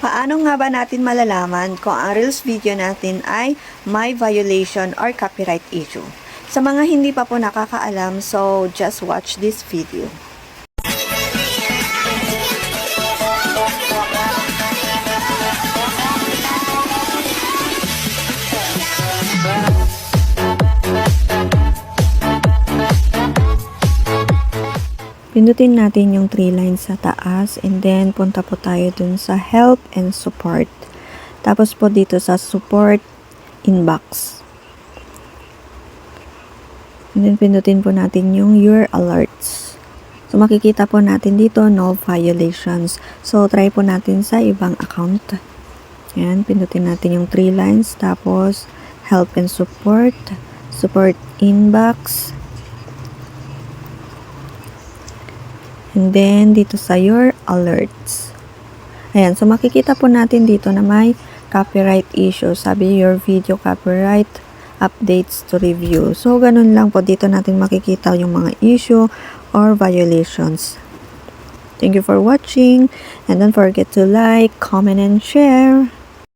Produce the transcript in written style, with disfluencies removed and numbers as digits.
Paano nga ba natin malalaman kung ang Reels video natin ay may violation or copyright issue? Sa mga hindi pa po nakakaalam, so just watch this video. Pindutin natin yung 3 lines sa taas and then punta po tayo dun sa help and support. Tapos po dito sa support inbox. And then pindutin po natin yung your alerts. So makikita po natin dito no violations. So try po natin sa ibang account. Yan, pindutin natin yung 3 lines tapos help and support, support inbox. And then, dito sa your alerts. Ayan, so makikita po natin dito na may copyright issue. Sabi, your video copyright updates to review. So, ganun lang po. Dito natin makikita yung mga issue or violations. Thank you for watching. And don't forget to like, comment, and share.